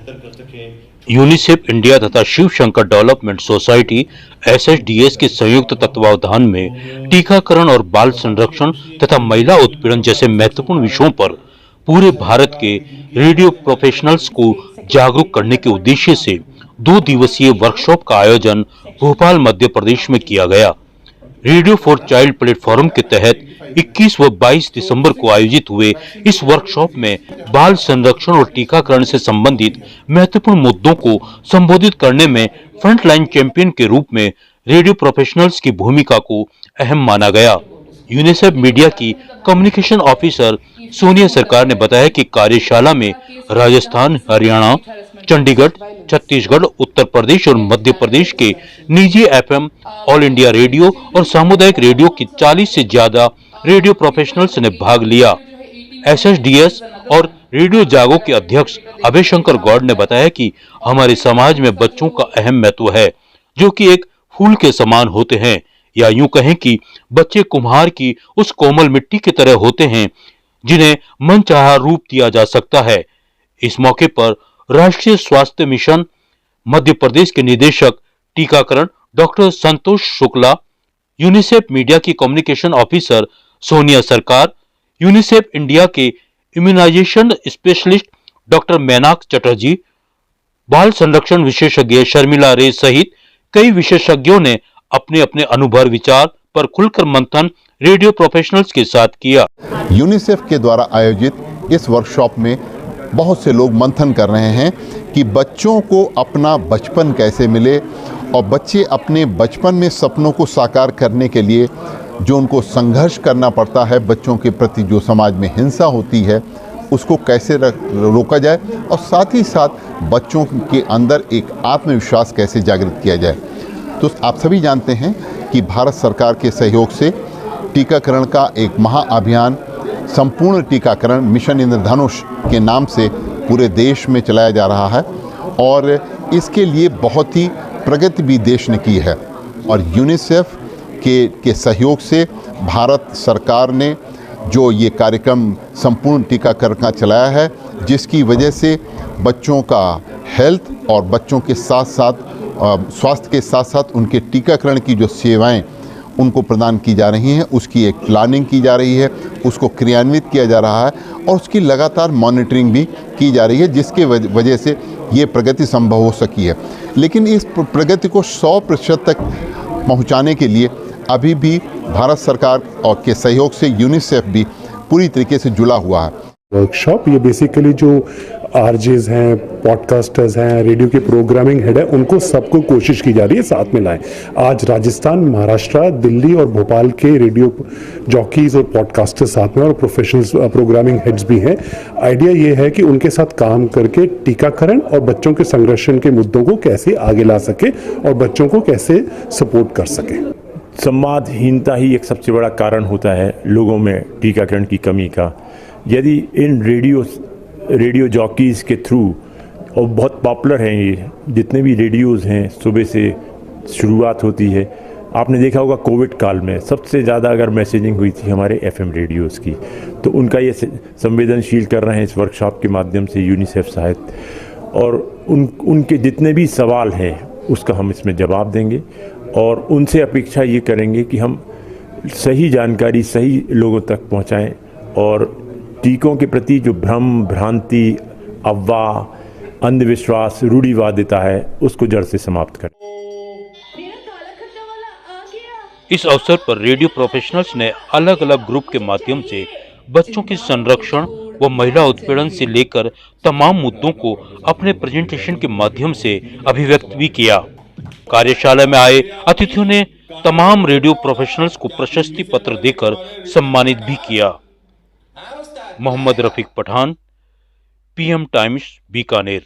UNICEF India तथा Shiv Shankar development society (SSDS) के संयुक्त तत्वावधान में टीकाकरण और बाल संरक्षण तथा महिला उत्पीड़न जैसे महत्वपूर्ण विषयों पर पूरे भारत के रेडियो प्रोफेशनल्स को जागरूक करने के उद्देश्य से 2 दिवसीय वर्कशॉप का आयोजन भोपाल, मध्य प्रदेश में किया गया। रेडियो फॉर चाइल्ड प्लेटफॉर्म के तहत 21 व 22 दिसंबर को आयोजित हुए इस वर्कशॉप में बाल संरक्षण और टीकाकरण से संबंधित महत्वपूर्ण मुद्दों को संबोधित करने में फ्रंटलाइन चैंपियन के रूप में रेडियो प्रोफेशनल्स की भूमिका को अहम माना गया। यूनिसेफ मीडिया की कम्युनिकेशन ऑफिसर सोनिया सरकार ने बताया कि कार्यशाला में राजस्थान, हरियाणा, चंडीगढ़, छत्तीसगढ़, उत्तर प्रदेश और मध्य प्रदेश के निजी FM, ऑल इंडिया रेडियो और सामुदायिक रेडियो की 40 से ज्यादा रेडियो प्रोफेशनल्स ने भाग लिया। SSDS और रेडियो जागो के अध्यक्ष अभय शंकर गौड़ ने बताया कि हमारे समाज में बच्चों का अहम महत्व है, जो कि एक फूल के समान होते हैं, या यूं कहें कि बच्चे कुम्हार की उस कोमल मिट्टी की तरह होते हैं जिन्हें मनचाहा रूप दिया जा सकता है। इस मौके पर राष्ट्रीय स्वास्थ्य मिशन मध्य प्रदेश के निदेशक टीकाकरण doctor Santosh Shukla, UNICEF media की communication officer Sonia Sarkar, UNICEF India के immunisation specialist doctor Mainak Chatterjee, बाल संरक्षण विशेषज्ञ शर्मिला रे सहित कई विशेषज्ञों ने अपने अपने अनुभव विचार पर खुलकर मंथन रेडियो प्रोफेशनल्स के साथ किया। यूनिसेफ के द्वारा आयोजित इस वर्कशॉप में बहुत से लोग मंथन कर रहे हैं कि बच्चों को अपना बचपन कैसे मिले और बच्चे अपने बचपन में सपनों को साकार करने के लिए जो उनको संघर्ष करना पड़ता है, बच्चों के प्रति जो समाज में हिंसा होती है उसको कैसे रोका जाए और साथ ही साथ बच्चों के अंदर एक आत्मविश्वास कैसे जागृत किया जाए। तो आप सभी जानते हैं कि भारत सरकार के सहयोग से टीकाकरण का एक महाअभियान संपूर्ण टीकाकरण मिशन इंद्रधनुष के नाम से पूरे देश में चलाया जा रहा है और इसके लिए बहुत ही प्रगति भी देश ने की है और यूनिसेफ के सहयोग से भारत सरकार ने जो ये कार्यक्रम संपूर्ण टीकाकरण का चलाया है, जिसकी वजह से बच्चों का हेल्थ और बच्चों के साथ साथ स्वास्थ्य के साथ साथ उनके टीकाकरण की जो सेवाएं उनको प्रदान की जा रही हैं, उसकी एक प्लानिंग की जा रही है, उसको क्रियान्वित किया जा रहा है और उसकी लगातार मॉनिटरिंग भी की जा रही है, जिसके वजह से ये प्रगति संभव हो सकी है। लेकिन इस प्रगति को 100% तक पहुंचाने के लिए अभी भी भारत सरकार और के सहयोग से यूनिसेफ भी पूरी तरीके से जुड़ा हुआ है। वर्कशॉप ये बेसिकली जो आरजेज हैं, पॉडकास्टर्स हैं, रेडियो के प्रोग्रामिंग हेड है, उनको सबको कोशिश की जा रही है साथ में लाएं। आज राजस्थान, महाराष्ट्र, दिल्ली और भोपाल के रेडियो जॉकीज और पॉडकास्टर्स साथ में और प्रोफेशनल्स प्रोग्रामिंग हेड्स भी हैं। आइडिया ये है कि उनके साथ काम करके टीकाकरण और बच्चों के संरक्षण के मुद्दों को कैसे आगे ला सके और बच्चों को कैसे सपोर्ट कर सके। संवादहीनता ही एक सबसे बड़ा कारण होता है लोगों में टीकाकरण की कमी का। यदि इन रेडियो जॉकीज़ के थ्रू, और बहुत पॉपुलर हैं ये जितने भी रेडियोज़ हैं, सुबह से शुरुआत होती है। आपने देखा होगा कोविड काल में सबसे ज़्यादा अगर मैसेजिंग हुई थी हमारे FM रेडियोज़ की, तो उनका ये संवेदनशील कर रहे हैं इस वर्कशॉप के माध्यम से यूनिसेफ सहायत, और उनके जितने भी सवाल हैं उसका हम इसमें जवाब देंगे और उनसे अपेक्षा ये करेंगे कि हम सही जानकारी सही लोगों तक पहुंचाएं और टीकों के प्रति जो भ्रम, भ्रांति, अफवाह, अंधविश्वास, रूढ़िवादिता है उसको जड़ से समाप्त करें। इस अवसर पर रेडियो प्रोफेशनल्स ने अलग अलग ग्रुप के माध्यम से बच्चों के संरक्षण व महिला उत्पीड़न से लेकर तमाम मुद्दों को अपने प्रेजेंटेशन के माध्यम से अभिव्यक्त भी किया। कार्यशाला में आए अतिथियों ने तमाम रेडियो प्रोफेशनल्स को प्रशस्ति पत्र देकर सम्मानित भी किया। Mohammad Rafiq Pathan, PM Times, Bikaner.